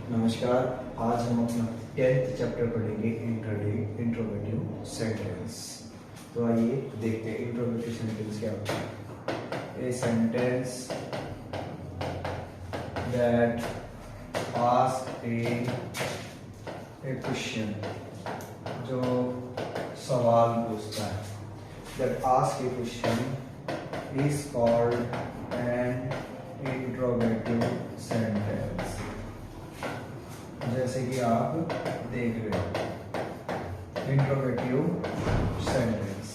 नमस्कार। आज हम अपना 10th चैप्टर पढ़ेंगे इंट्रोगेटिव सेंटेंस। तो आइए देखते हैं इंट्रोगेटिव सेंटेंस क्या होता है। A sentence that ask a question, जो सवाल पूछता है, that ask a question is called an interrogative sentence. जैसे कि आप देख रहे हो, interrogative sentence,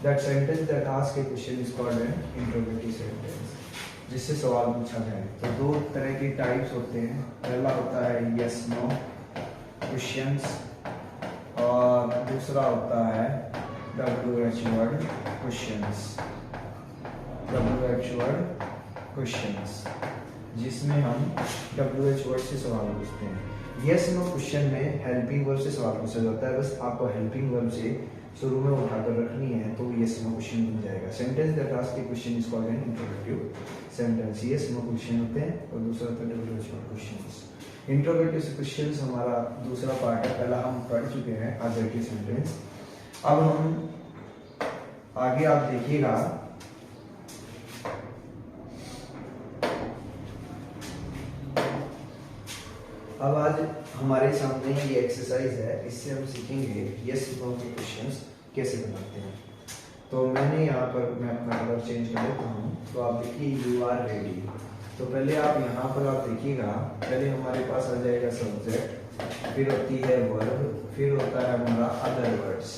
that sentence that ask a question is called an interrogative sentence, जिससे सवाल पूछा जाए। तो दो तरह की टाइप्स होते हैं। पहला होता है यस नो क्वेश्चंस और दूसरा होता है WH word questions. WH word questions, जिसमें हम WH वर्ड से सवाल पूछते हैं। यस नो क्वेश्चन में हेल्पिंग वर्ब से सवाल पूछा जाता है। बस आपको हेल्पिंग वर्ब से शुरू में उठाकर रखनी है तो यस नो क्वेश्चन बन जाएगा। Sentence that ask a question is called an interrogative sentence. Yes no question होते हैं और दूसरा होता है WH word questions. Interrogative questions हमारा दूसरा पार्ट है। पहला हम पढ़ चुके हैं एडजेक्टिव सेंटेंस। अब हम आगे आप देखिएगा, अब आज हमारे सामने ये एक्सरसाइज है। इससे हम सीखेंगे यस नो के क्वेश्चंस कैसे बनाते हैं। तो मैंने यहाँ पर मैं अपना कलर चेंज कर लेता हूँ। तो आप देखिए यू आर रेडी। तो पहले आप यहाँ पर आप देखिएगा, पहले हमारे पास आ जाएगा सब्जेक्ट, फिर होती है वर्ब, फिर होता है हमारा अदर वर्ड्स।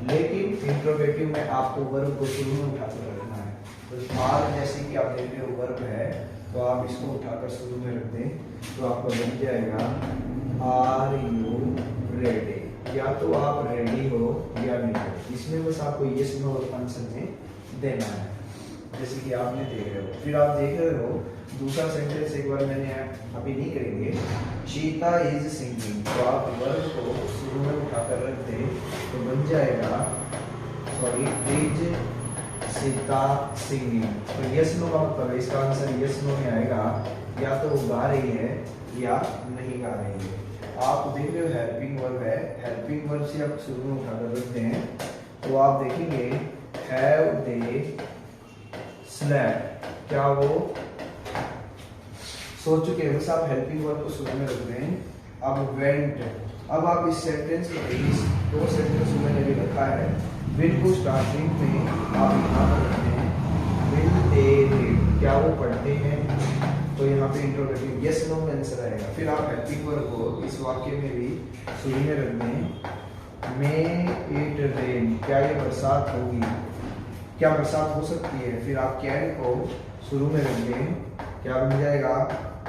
लेकिन इंट्रोगेटिव में आपको वर्ब को शुरू में उठाकर रखना है। तो आर जैसे कि आप देख रहे हो वर्ब है, तो आप इसको उठाकर शुरू में रख दें तो आपको बन जाएगा आर यू रेडी। या तो आप रेडी हो या नहीं हो, इसमें बस आपको यस नो आंसर में देना है, जैसे कि आपने देख रहे हो। फिर आप देख रहे हो दूसरा सेंटेंस, एक बार मैंने अभी नहीं करेंगे, चीता इज सिंगिंग। तो आप वर्ब को शुरू में उठाकर रख दें तो बन जाएगा इज सीता सिंगिंग। तो यस नो का मतलब इसका आंसर यस नो में आएगा, या तो वो गा रही है या नहीं गा रही है। आप देख रहे हो हेल्पिंग वर्ब है, हेल्पिंग वर्ब से आप शुरू में उठाकर रखते हैं तो आप देखेंगे हैव दे स्लेप्ट, क्या वो सो चुके हैं। बस आप हेल्पिंग वर्ब को शुरू में रखते हैं। अब वेंट, अब आप इस सेंटेंस में इस दो सेंटेंस में मैंने रखा है, विल को स्टार्टिंग में आप यहाँ पर रखते हैं विल दे रीड, क्या वो पढ़ते हैं। तो यहाँ पे इंट्रोगेटिव यस नो में आंसर आएगा। फिर आप हेल्पिंग वर्ब को इस वाक्य में भी शुरू में रख दें, मे इट रेन, क्या ये बरसात होगी, क्या बरसात हो सकती है। फिर आप कैन को शुरू में रख दें, क्या बन जाएगा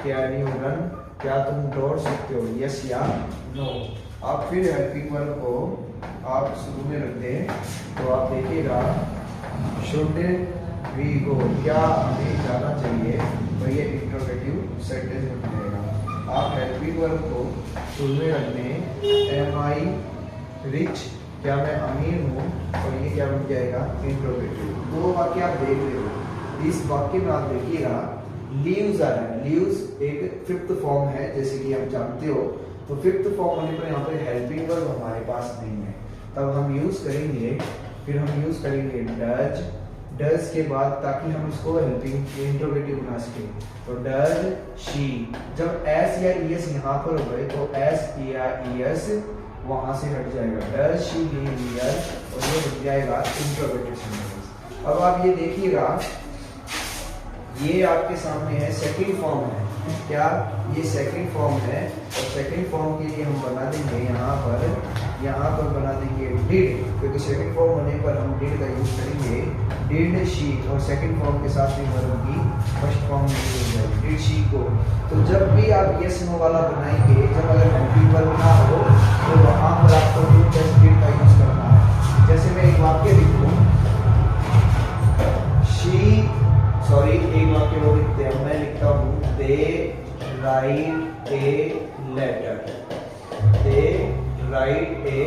कैन यू रन, क्या तुम दौड़ सकते हो, यस या नो। आप फिर हेल्पिंग वर्ब को आप शुरू में रख दें तो आप देखिएगा शुड वी गो, क्या हमें जाना चाहिए। तो ये इंट्रोगेटिव सेंटेंस बन जाएगा। आप हेल्पिंग वर्ब को शुरू में रख दें, एम आई रिच, क्या मैं अमीर हूँ, और ये क्या बन जाएगा इंट्रोगेटिव। दो वाक्य आप देख रहे हो। इस वाक्य में आप देखिएगा लीव्स आ रहा है। लीव्स एक फिफ्थ फॉर्म है, जैसे कि आप जानते हो। तो फिफ्थ फॉर्म होने पर यहाँ पर हेल्पिंग वर्ब हमारे पास नहीं है, तब हम यूज करेंगे, फिर हम यूज करेंगे डज। डज के बाद ताकि हम इसको हेल्पिंग इंट्रोगेटिव बना सके, तो डज शी। जब एस या ईएस यहाँ पर हो गए तो एस या ईएस वहां से हट जाएगा, डज शी लीव हियर, और ये बन जाएगा इंट्रोगेटिव सेंटेंस। अब आप ये देखिएगा, ये आपके सामने है सेकंड फॉर्म है, क्या ये सेकंड फॉर्म है। और सेकंड फॉर्म के लिए हम बना देंगे यहाँ पर बना देंगे डिड, क्योंकि सेकंड फॉर्म होने पर हम डिड का यूज करेंगे, डिड शी। और सेकंड फॉर्म के साथ में वर्ब की फर्स्ट फॉर्म में हो जाएगी डिड शी को। तो जब भी आप यस नो वाला बनाएंगे, जब अगर हेल्पिंग वर्ब ना हो तो वहां पर आपको डिड का यूज करना है। जैसे मैं एक वाक्य लिखूं, एक वाक्य वो लिखते हैं, मैं लिखता हूँ they write a letter, they write a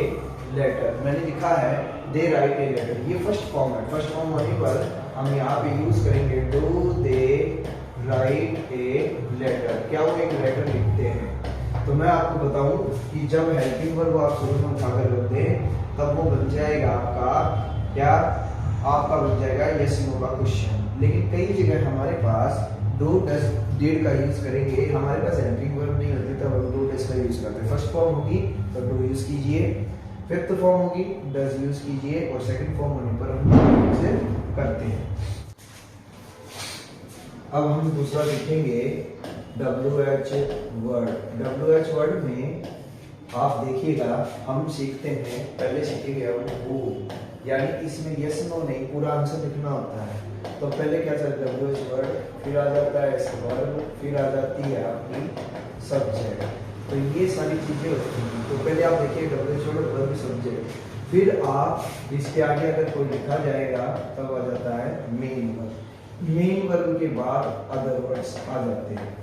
letter. मैंने लिखा है दे राइट ए लेटर, ये फर्स्ट फॉर्म है। फर्स्ट फॉर्म होने पर हम यहाँ पे यूज करेंगे do they write a letter, क्या वो एक लेटर लिखते हैं। तो मैं आपको बताऊं कि जब हेल्पिंग वर्ब आप शुरू में उठाकर रख दें तब वो बन जाएगा आपका क्या, आपका बन जाएगा यस नो का क्वेश्चन। लेकिन कई जगह हमारे पास डू डज डिड का यूज करेंगे, हमारे पास हेल्पिंग वर्ब नहीं होती तब हम डू डज का यूज करते हैं। फर्स्ट फॉर्म होगी तो डू यूज कीजिए, फिफ्थ फॉर्म होगी डज यूज कीजिए, और सेकंड फॉर्म होने पर हम यूज करते हैं। अब हम दूसरा लिखेंगे WH वर्ड। WH वर्ड में आप देखिएगा हम सीखते हैं, पहले सीखेंगे अब वो, यानी इसमें यस नो नहीं पूरा आंसर लिखना होता है। तो पहले क्या चलता है WH वर्ड, फिर आ जाता है वर्ब, फिर आ जाती है आपकी सब्जेक्ट। तो ये सारी चीजें होती हैं। तो पहले आप देखिए WH वर्ड, वर्ब, सब्जेक्ट, फिर आप इसके आगे अगर कोई लिखा जाएगा तब आ जाता है मेन वर्ब। मेन वर्ब के बाद अदर वर्ड्स आ जाते हैं।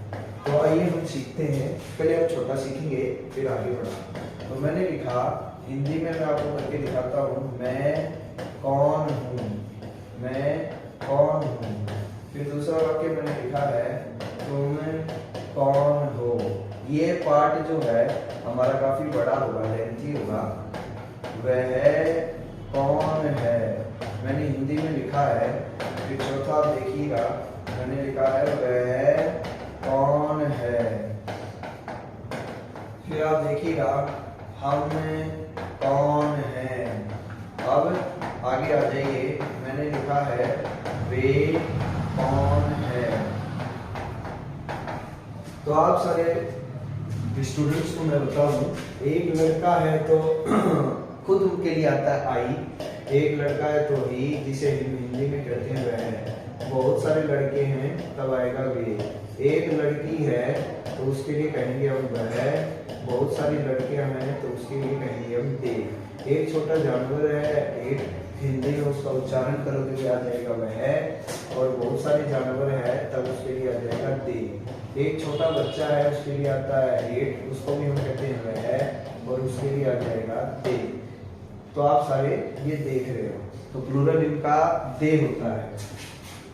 तो आइए हम सीखते हैं, पहले हम छोटा सीखेंगे फिर आगे बढ़ा। तो मैंने लिखा, हिंदी में मैं आपको करके दिखाता हूँ, मैं कौन हूँ, मैं कौन हूँ। फिर दूसरा वाक्य मैंने लिखा है, तुम कौन हो। ये पार्ट जो है हमारा काफी बड़ा होगा, लेंथी होगा। वह कौन है, मैंने हिंदी में लिखा है। फिर चौथा आप देखिएगा, मैंने लिखा है वह कौन है। फिर आप देखिएगा हम कौन हैं। अब आगे आ जाइए, मैंने लिखा है वे कौन है। तो आप सारे स्टूडेंट्स को मैं बताऊं, एक लड़का है तो खुद उनके लिए आता है आई, एक लड़का है तो ही, जिसे हिंदी में कहते हैं वह। बहुत सारे लड़के हैं तब आएगा वे। एक लड़की है तो उसके लिए कहेंगे हम वह। बहुत सारी लड़कियां हैं तो उसके लिए कहेंगे हम दे। एक छोटा जानवर है, एक हिंदी में उसका उच्चारण करोगे आ जाएगा वह, और बहुत सारे जानवर है तब उसके लिए आ जाएगा दे। एक छोटा बच्चा है उसके लिए आता है एक, उसको भी हम कहते हैं वह, और उसके लिए आ जाएगा दे। तो आप सारे ये देख रहे हो, तो प्लूरल इनका दे होता है।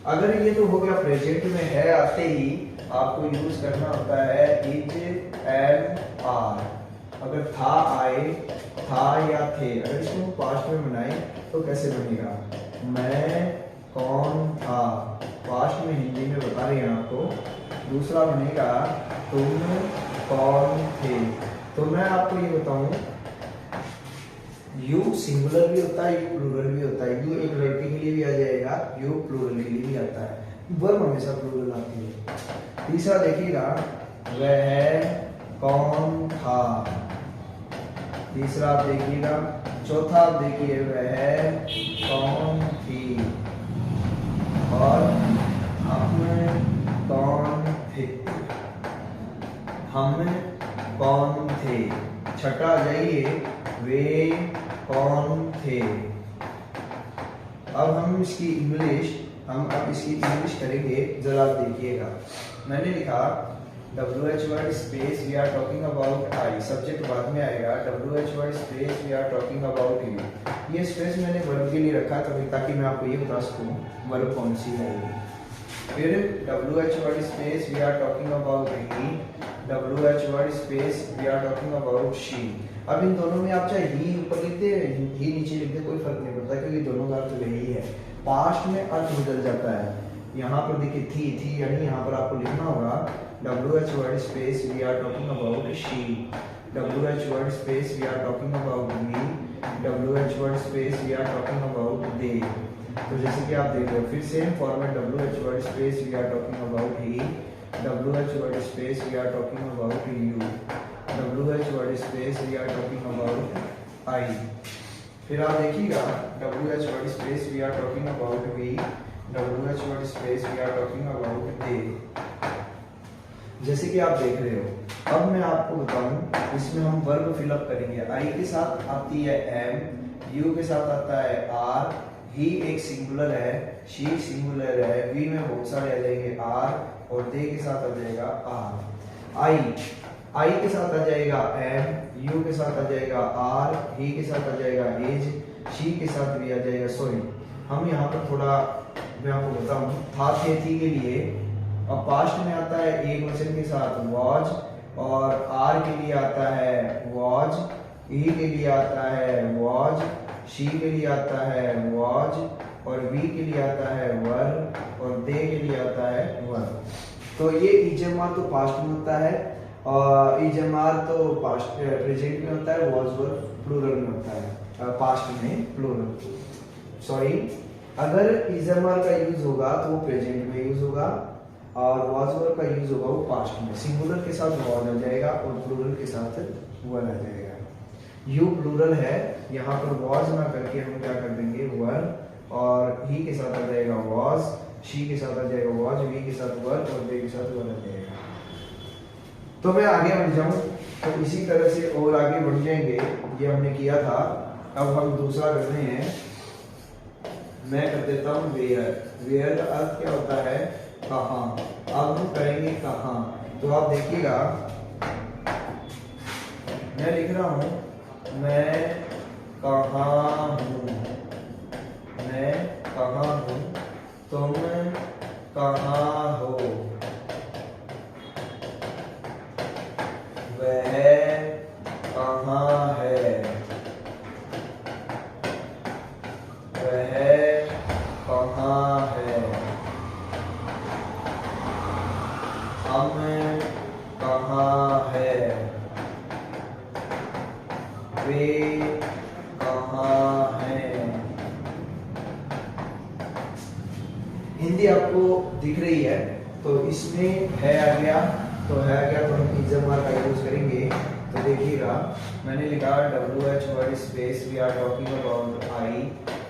अगर ये तो हो गया प्रेजेंट में है, आते ही आपको यूज करना होता है इज, एम, आर। अगर था आए, था या थे, अगर इसको पास्ट में बनाए तो कैसे बनेगा, मैं कौन था, पास्ट में हिंदी में बता रहे हैं आपको। दूसरा बनेगा तुम कौन थे। तो मैं आपको ये बताऊं, यू सिंगुलर भी होता है, यू प्लूरल भी होता है। यू एक लड़के के लिए भी आ जाएगा, यू प्लूरल के लिए भी आता है। वर्ब हमेशा प्लूरल आती है। तीसरा देखिएगा, वह कौन था। तीसरा आप देखिएगा। चौथा आप देखिए, वह कौन थी। और हम कौन थे, हम कौन थे। छठा जाइए, वे कौन थे। अब हम इसकी इंग्लिश करेंगे, जरा आप देखिएगा। मैंने लिखा WH word space we are talking about I, subject बाद में आएगा। WH word space we are talking about you. ये स्पेस मैंने वर्ब के लिए रखा ताकि मैं आपको ये बता सकूं वर्ब कौन सी है। फिर WH word space we are talking about he, WH word space we are talking about she. अब इन दोनों में आप चाहे ही ऊपर लिखते ही नीचे लिखते, कोई फर्क नहीं पड़ता क्योंकि दोनों का अर्थ वही है। पास्ट में अर्थ बदल जाता है। यहाँ पर देखिए थी यानी यहाँ पर आपको लिखना होगा WH word space we are talking about she, WH word space we are talking about me, WH word space we are talking about they. तो जैसे कि आप देख रहे हो, फिर same format WH word space we are talking about he, WH word space we are talking about you, WH word space we are talking about I. फिर आप देखिएगा WH word space we are talking about we, WH word space we are talking about they. जैसे कि आप देख रहे हो। अब मैं आपको बताऊं, इसमें हम वर्ब फिलअप करेंगे। आई के साथ आती है एम, यू के साथ आता है आर, ही एक सिंगुलर है, शी सिंगुलर है, वी में बहुत सारे आ जाएंगे आर, और दे के साथ आ जाएगा आर। आई के साथ आ जाएगा एम, यू के साथ आ जाएगा आर, ही के साथ आ जाएगा एज, शी के साथ भी आ जाएगा सॉरी। हम यहाँ पर थोड़ा मैं आपको बताऊं, था थे थी के लिए अब पास्ट में आता है एक वचन के साथ वाज, और आर के लिए आता है वॉज, ई के लिए आता है वॉज, शी के लिए आता है वॉज, और वी के लिए आता है वर, और दे के लिए आता है वर। तो ये इजमार तो पास्ट में होता है, और इजमार तो पास्ट प्रेजेंट में होता है, वॉज वर प्लूरल में होता है, पास्ट में प्लूरल। सॉरी, अगर इजमार का यूज होगा तो वो प्रेजेंट में यूज होगा, और वॉज वर का यूज होगा वो पास्ट में। सिंगुलर के साथ वॉज आ जाएगा और प्लूरल के साथ वर आ जाएगा। यू प्लूरल है, यहाँ पर वॉज ना करके हम क्या कर देंगे वर, और ही के साथ आ जाएगा वॉज, शी के साथ आ जाएगा वॉज, वी के साथ वर, और दे के साथ वर आ जाएगा। तो मैं आगे बढ़ जाऊं तो इसी तरह से और आगे बढ़ जाएंगे। ये हमने किया था, अब हम दूसरा कर रहे हैं। मैं कर देता हूँ वेयर। वेयर का अर्थ क्या होता है? कहाँ। अब हम करेंगे कहाँ। तो आप देखिएगा, मैं लिख रहा हूँ मैं कहाँ हूँ, मैं कहाँ हूँ, तुम कहाँ हो, वह कहाँ है, वह कहाँ है, हम कहाँ है, वे कहाँ हैं। हिंदी आपको दिख रही है, तो इसमें है आ गया, तो है आ गया तो हम इजमार का यूज करेंगे। तो देखिएगा, मैंने लिखा WH word space we are talking about I,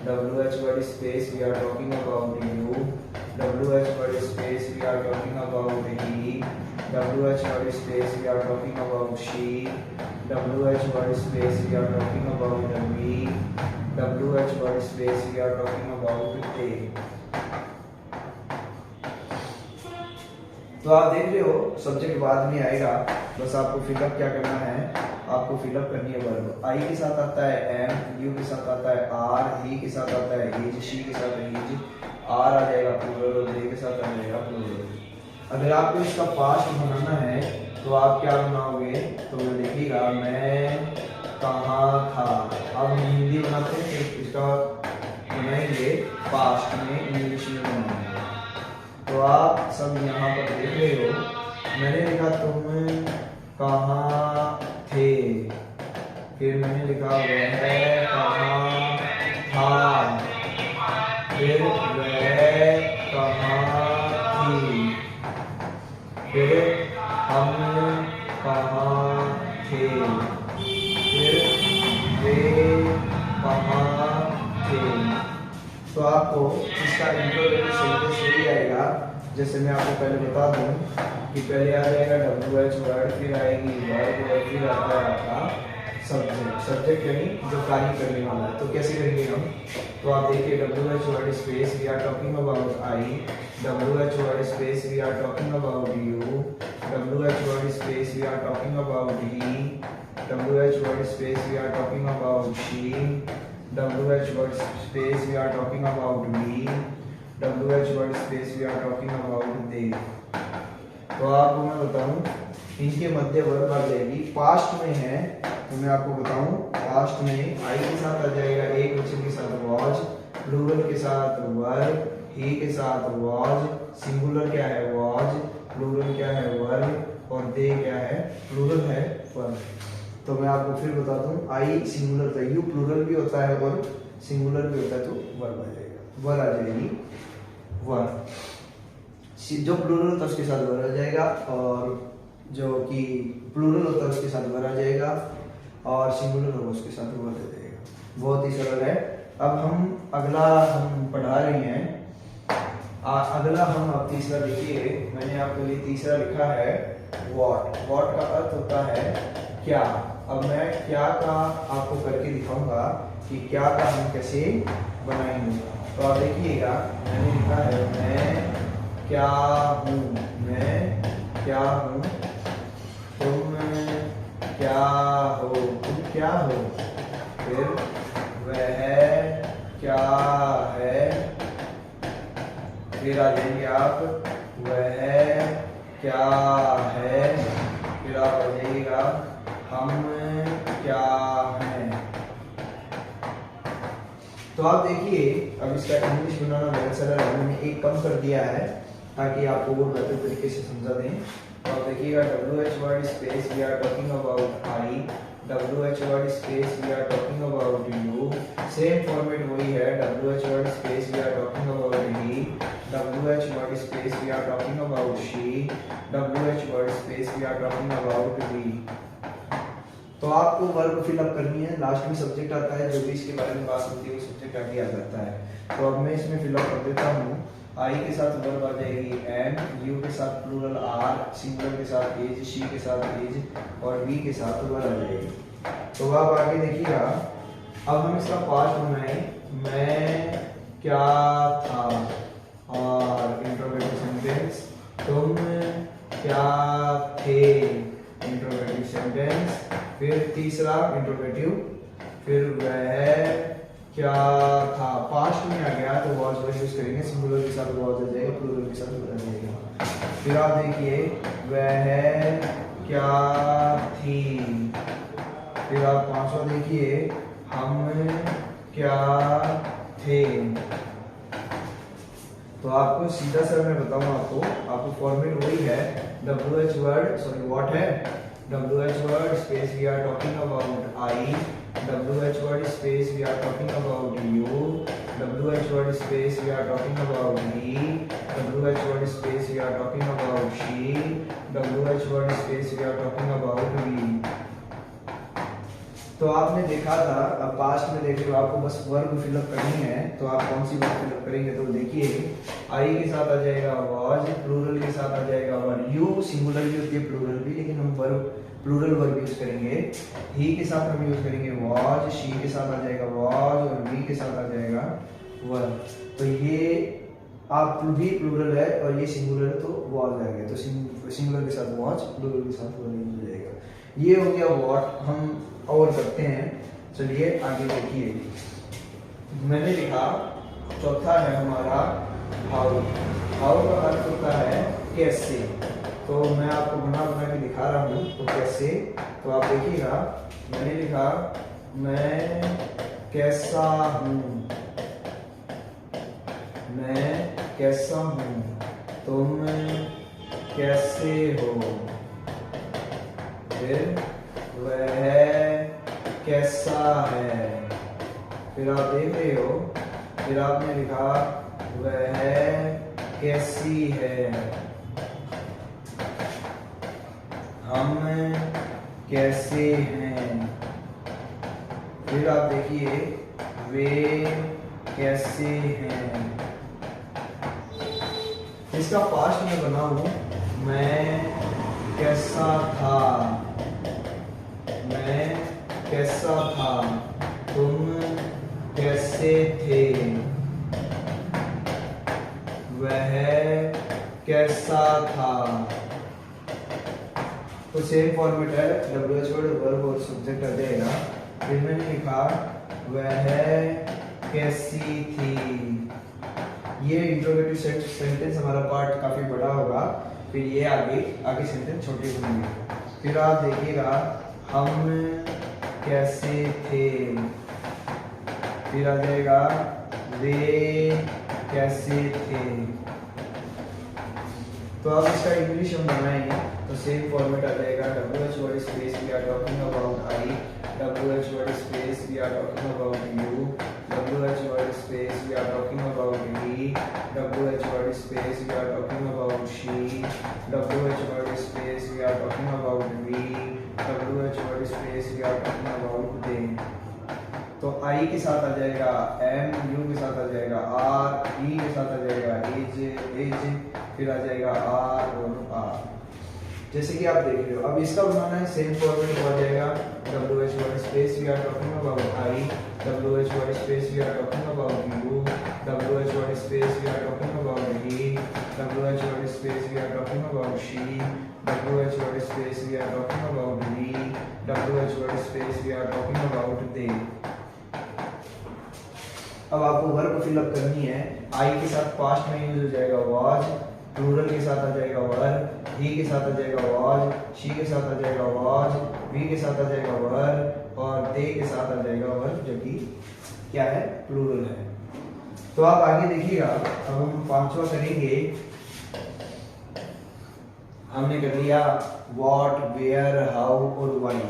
WH word space we are talking about you, WH word space we are talking about he, WH word space we are talking about she, WH word space we are talking about we, WH word space we are talking about they। तो आप देख रहे हो subject बाद में आएगा, बस आपको फिलअप क्या करना है, आपको फिलअप करनी है वर्ब। आई के साथ आता है एम, यू के साथ आता है आर, ही के साथ आता है इज, शी के साथ है इज, आर आ जाएगा प्लूरल और दे के साथ आ जाएगा प्लूरल। अगर आपको इसका पास्ट बनाना है तो आप क्या बनाओगे? तो मैं देखिएगा मैं कहाँ था। अब हम हिंदी बनाते हैं, फिर इसका बनाएंगे पास्ट में, इंग्लिश में बनाएंगे। तो आप सब यहाँ पर देख रहे हो, मैंने लिखा तुम कहाँ थे, फिर मैंने लिखा वह कहाँ था, फिर वह कहाँ थी, फिर हम कहाँ थे, फिर वे कहाँ थे। तो आपको इसका इंट्रोडक्टरी सेंटेंस यही आएगा, जैसे मैं आपको पहले बता दूं कि पहले आ जाएगा WH वर्ड, फिर आएगी वर्ब, और फिर आता है आपका सब्जेक्ट। सब्जेक्ट यानी जो कार्य करने वाला है। तो कैसे करेंगे हम? तो आप देखिए WH word space we are talking about I, WH word space we are talking about you, WH word space we are talking about he, WH word space we are talking about she, WH word space we are talking about we, WH word space we are talking about they। तो आपको मैं बताऊं, इनके मध्य verb आ जाएगी। Past में है तो मैं आपको बताऊं, पास्ट में आई के साथ आ जाएगा एक वचन के साथ वॉज, प्लूरल के साथ वर, ही के साथ वॉज, सिंगुलर क्या है वॉज, प्लूरल क्या है वर, और दे क्या है प्लूरल है वर। तो मैं आपको फिर बता दूं, आई सिंगुलर था, यू प्लूरल भी होता है और सिंगुलर भी होता है, तो वर्ब आ जाएगा, वर आ जाएगी वर। जो प्लूरल होता है उसके साथ वर आ जाएगा, और जो कि प्लूरल होता है उसके साथ वर आ जाएगा, और सिंगुलर होगा उसके साथ वर आ जाएगा। बहुत ही सरल है। अब हम अगला हम पढ़ा रहे हैं, अगला हम अब तीसरा देखिए। मैंने आपके लिए तीसरा लिखा है वॉट। वॉट का अर्थ होता है क्या। अब मैं क्या का आपको करके दिखाऊंगा कि क्या का हम कैसे बनाएंगे। तो आप देखिएगा, मैंने लिखा है मैं क्या हूँ, मैं क्या हूँ, तुम क्या हो, तुम क्या हो, फिर वह क्या है, फिर आ जाएंगे आप वह क्या है, फिर आप आ जाइएगा हम क्या हैं। तो आप देखिए अब इसका इंग्लिश बनाना बहुत सरल है, मैंने एक कम कर दिया है ताकि आपको वो बेहतर तरीके से समझा दें। तो आप देखिएगा WH word space we are talking about I, WH word space we are talking about you, same format वही है, WH word space we are talking about he, WH word space we are talking about she, WH word space we are talking about we. तो आपको verb fill up करनी है, last में subject आता है, जो भी इसके बारे में बात होती है वो सब्जेक्ट आगे आ जाता है। तो अब मैं इसमें फिल अप कर देता हूँ। आई के साथ वर्ब आ जाएगी एम, यू के साथ प्लूरल आर, सिंगुलर के साथ इज, शी के साथ इज और वी के साथ वर्ब आ जाएगी। तो आप आगे देखिएगा, अब हम इसका पास्ट बनाए, मैं क्या था, और इंट्रोगेटिव सेंटेंस, तुम क्या थे, इंट्रोगेटिव सेंटेंस, फिर तीसरा इंट्रोगेटिव, फिर वह क्या था, पास्ट में आ गया तो वॉज वर्ड यूज करेंगे, सिंगुलर के साथ वॉज आ जाएगा, प्लूरल के साथ वर्ब आ जाएगा। फिर आप देखिए वह क्या थी, फिर आप पांचवा देखिए हम क्या थे। तो आपको सीधा सा मैं बताऊं आपको फॉर्मेट वही है, WH वर्ड सॉरी व्हाट है, WH word space we are talking about I, WH word space we are talking about you, WH word space we are talking about he, WH word space we are talking about she, WH word space we are talking about we। तो आपने देखा था, अब past में देख रहे हो, आपको बस वर्ब फिलअप करनी है। तो आप कौन सी वर्ब फिलअप करेंगे, तो देखिए आई के साथ आ जाएगा वाज, प्लूरल के साथ आ जाएगा वर, यू सिंगुलर भी होती है प्लूरल भी, लेकिन हम वर्ब प्लूरल वर्ब यूज करेंगे। ही के साथ हम यूज करेंगे वाज, शी के साथ आ जाएगा वाज और वी के साथ आ जाएगा वर। तो ये आप भी प्लूरल है और ये सिंगुलर है तो वाज आ गया, तो सिंगुलर के साथ वाज, प्लूरल के साथ वर यूज हो जाएगा। ये हो गया व्हाट। हम और करते हैं, चलिए आगे देखिए। मैंने लिखा चौथा है हमारा हाउ। हाउ का अर्थ होता है कैसे, तो मैं आपको बना के दिखा रहा हूँ तो कैसे। तो आप देखिएगा, मैंने लिखा मैं कैसा हूँ, मैं कैसा हूँ, तुम कैसे हो, फिर वह कैसा है, फिर आप देख रहे हो, फिर आपने लिखा वह कैसी है, हम कैसे हैं, फिर आप देखिए वे कैसे हैं। इसका पास्ट में बना हूं, मैं कैसा था, मैं कैसा था, तुम कैसे थे, वह कैसा था। तो सेम फॉर्मेट है, WH वर्ड वर्ब और सब्जेक्ट आ जाएगा। फिर मैंने लिखा वह कैसी थी। ये इंट्रोगेटिव सेंटेंस हमारा पार्ट काफी बड़ा होगा, फिर ये आगे सेंटेंस छोटे बनेंगे। फिर आप देखिएगा हम कैसे थे, फिर आ जाएगा वे कैसे थे। तो अब इसका इंग्लिश हम बनाएंगे तो सेम फॉर्मेट आ जाएगा, WH word space we are talking about I, WH word space we are talking about you, WH word space we are talking about he, WH word space we are talking about she, WH word space we are talking about we, WH word space we are talking about they. तो I के साथ आ जाएगा M, you के साथ आ जाएगा are, ई के साथ आ जाएगा एज, फिर आ जाएगा आर और आर, जैसे कि आप देख रहे हो। अब इसका बनाना है, सेम फॉर्मेट हो जाएगा, WH word space we are talking about I, WH word space we are talking about you, WH word space we are talking about he, WH word space we are talking about she, WH word space we are talking about we, WH word space we are talking about they. अब आपको verb fill up करनी है। आई के साथ past में use हो जाएगा was, plural के साथ आ जाएगा वर, ही के साथ आ जाएगा वाज, शी के साथ आ जाएगा वाज, वी के साथ आ जाएगा वर और दे के साथ आ जाएगा वर, जो कि क्या है, प्लूरल है। तो आप आगे देखिएगा, अब हम पांचवा करेंगे। हमने कर लिया व्हाट, वेयर, हाउ और व्हाई।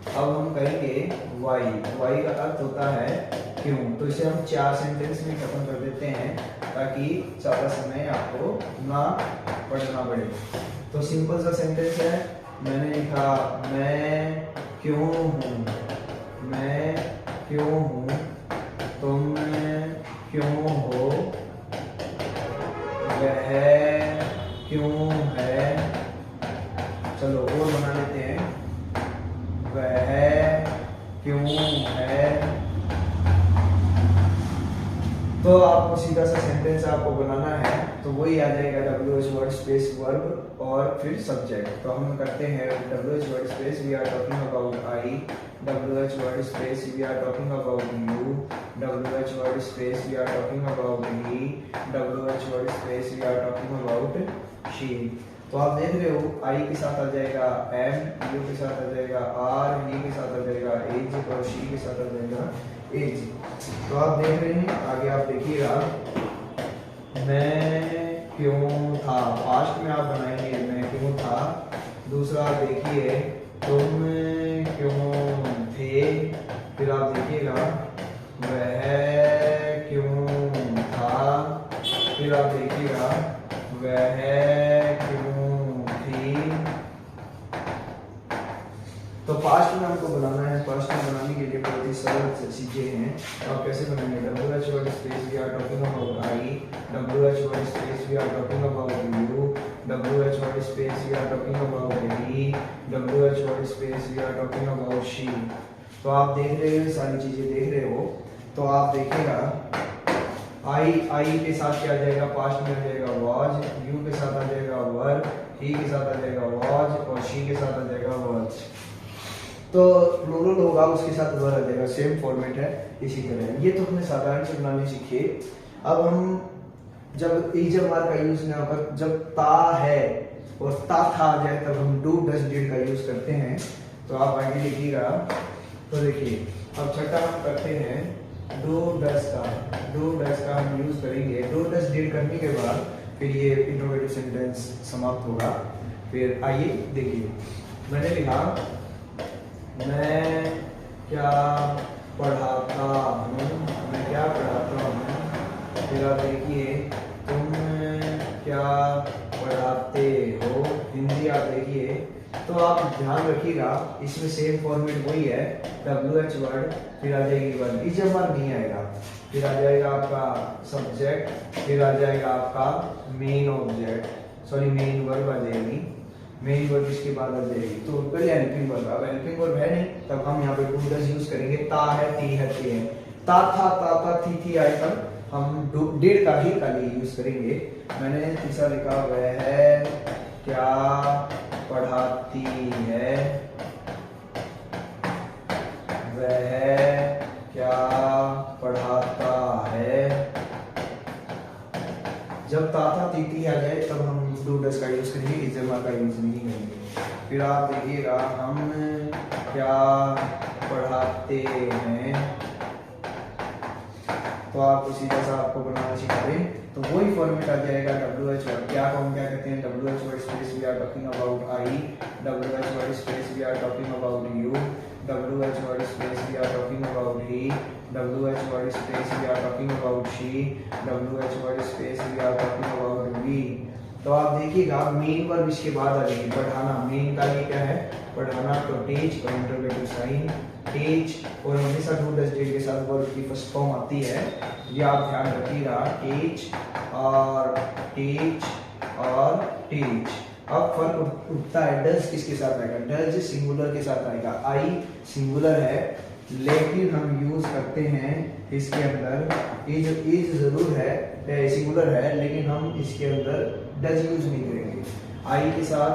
अब हम करेंगे व्हाई। व्हाई का अर्थ होता है क्यों। तो इसे हम 4 सेंटेंस में खत्म कर देते हैं ताकि ज़्यादा समय आपको ना पढ़ना पड़े। तो सिंपल सा सेंटेंस है, मैंने लिखा मैं क्यों हूँ, मैं क्यों हूँ, तुम क्यों हो, वह क्यों है। चलो और बना लेते हैं, वह क्यों है। तो आपको सीधा सा सेंटेंस आपको बनाना है, तो वही आ जाएगा WH वर्ड स्पेस वर्ब और फिर सब्जेक्ट। तो हम करते हैं WH word space we are talking about I, WH word space we are talking about you, WH word space we are talking about he, WH word space we are talking about she. तो आप देख रहे हो आई के साथ आ जाएगा M, you के साथ आ जाएगा आर, ही के साथ आ जाएगा एज और शी के साथ आ जाएगा एज। तो आप देख रहे हैं, आगे आप देखिएगा, मैं क्यों था, फास्ट में आप बनाएंगे मैं क्यों था। दूसरा देखिए, तुम क्यों थे, फिर आप देखिएगा वह क्यों था, फिर आप देखिएगा वह क्यों थी। तो पास्ट में हमको बनाना है, पास्ट में बनाने के लिए बहुत ही सरल चीजें हैं। तो आप कैसे बनाएंगे, WH word space we are talking about I, WH word space we are talking about you, WH word space we are talking about he, WH word space we are talking about she. तो आप देख रहे हो, सारी चीजें देख रहे हो। तो आप देखिएगा आई के साथ क्या आ जाएगा, पास्ट में आ जाएगा वाज, यू के साथ आ जाएगा वर, ही के साथ आ जाएगा वाज और शी के साथ आ जाएगा वर्ज। तो प्लूरल होगा उसके साथ वर आ जाएगा, सेम फॉर्मेट है। इसी तरह ये तो हमने साधारण से बनाने सीखे। अब हम जब इजमार का यूज ना होकर जब ता है और ता था आ जाए तब हम डू डज डिड का यूज करते हैं। तो आप आगे लिखिएगा, तो देखिए अब छठा हम करते हैं डू डज का हम यूज करेंगे। डू डज डिड करने के बाद फिर ये इंट्रोगेटिव सेंटेंस समाप्त होगा। फिर आइए देखिए, मैंने लिखा मैं क्या पढ़ाता हूँ, मैं क्या पढ़ाता हूँ। फिर आप देखिए तुम क्या पढ़ाते हो, हिंदी आप देखिए। तो आप ध्यान रखिएगा इसमें सेम फॉर्मेट वही है, WH वर्ड, फिर आ जाएगी वर्ब, इजमार नहीं आएगा, फिर आ जाएगा आपका सब्जेक्ट, फिर आ जाएगा आपका main object, sorry main verb आ जाएगी, मेन वर्ब इसके बाद आ जाएगी। तो पहले हेल्पिंग वर्ब, अब हेल्पिंग वर्ब है नहीं तब हम यहाँ पे डू डज यूज करेंगे। ता है, ती है, ते है, ता था, थी आए तब हम डिड का ही खाली यूज करेंगे। मैंने तीसरा लिखा वह है क्या पढ़ाती है, वह क्या पढ़ाता है। जब ताता तीती आ जाए तब हम डू डज का यूज करेंगे, इजमा का यूज नहीं करेंगे। फिर आप देखिएगा हम क्या पढ़ाते हैं। तो आप सीधा सा आपको बनाना सिखा दें तो वही फॉर्मेट आ जाएगा WH वर्ड। क्या को हम क्या कहते हैं, WH word space we are talking about I, WH word space we are talking about you, WH word space we are talking about he, WH word space we are talking about she, WH word space we are talking about we. तो आप देखिएगा main verb इसके बाद आ जाएगी, पढ़ाना। Main का ये क्या है, पढ़ाना। तो टीच और इंटरोगेटिव साइन टीच, और हमेशा डू डज डिड के साथ वर्ब की फर्स्ट फॉर्म आती है, ये आप ध्यान रखिएगा, टीच और टीच और टीच। अब फर्क उठता है, डज किसके साथ आएगा, डज सिंगुलर के साथ आएगा। आई सिंगुलर है लेकिन हम यूज करते हैं इसके अंदर इज जरूर है, सिंगुलर है लेकिन हम इसके अंदर डज यूज नहीं करेंगे। आई के साथ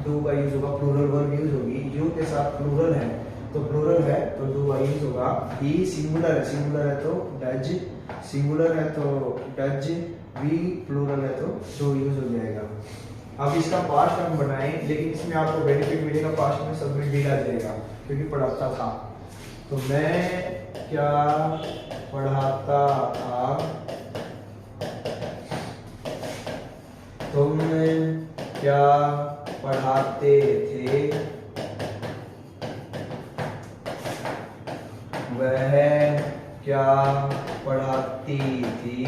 डू का यूज होगा, प्लूरल वर्ब यूज होगी। यू के साथ प्लूरल है तो प्लूरल है तो डू का यूज होगा। ही सिंगुलर है तो डज, सिंगुलर है तो डज वी प्लूरल है तो डू यूज हो जाएगा। अब इसका पास्ट हम बनाएं, लेकिन इसमें आपको बेनिफिट मिलेगा, पास्ट में सब में डीड आ जाएगा क्योंकि पढ़ाता था। तो मैं क्या पढ़ाता था, तुम क्या पढ़ाते थे, वह क्या पढ़ाती थी,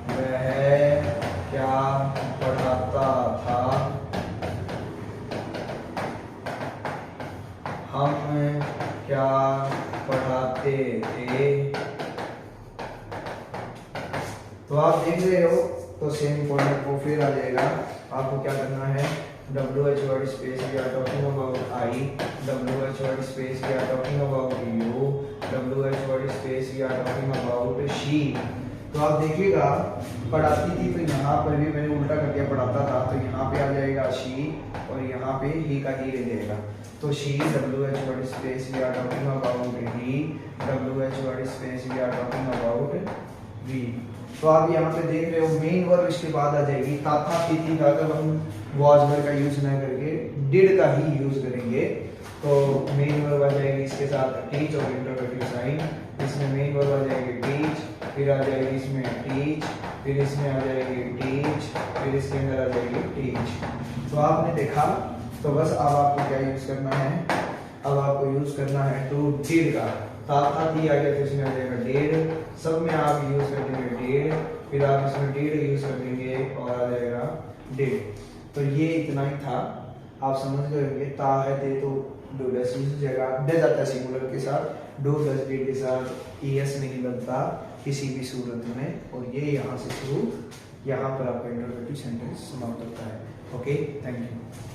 वह क्या पढ़ाता था, हम क्या पढ़ाते थे। तो आप देख रहे हो, तो सेम फॉर्मेट को फिर आ जाएगा। आपको क्या करना है, WH word space we are talking about I, WH word space we are talking about you, WH word space we are talking about she. तो आप देखिएगा, पढ़ाती थी तो यहाँ पर भी मैंने उल्टा कर दिया, पढ़ाता था तो यहाँ पे आ जाएगा शी और यहाँ पे ही का ही रह जाएगा। तो she, WH word space we are talking about he, WH word space we are talking about we. तो आप यहाँ पे देख रहे हो, मेन वर्ब इसके बाद आ जाएगी। था थी का अगर हम वॉज वर्ब का यूज ना करके डिड का ही यूज करेंगे तो मेन वर्ब आ जाएगी इसके साथ टीच और इंटरोगेटिव साइन। इसमें मेन वर्ब आ जाएगी टीच, फिर आ जाएगी इसमें टीच, फिर इसमें आ जाएगी टीच, फिर इसके अंदर आ जाएगी टीच। तो आपने देखा, तो बस अब आपको क्या यूज करना है, अब आपको यूज करना है टू डिड का। था थी आ गया तो इसमें आ जाएगा डेड, सब में आप यूज कर देंगे डेड, फिर आप इसमें डेड यूज कर देंगे और आ जाएगा डेड। तो ये इतना ही था, आप समझ गए होंगे। ता है दे तो डू डस यूज हो जाएगा, डे जाता है सिंगुलर के साथ, डू डस डिड के साथ ईएस नहीं बनता किसी भी सूरत में। और ये यहाँ से शुरू, यहाँ पर आपका इंटरोगेटिव सेंटेंस समाप्त होता है। Okay, thank you.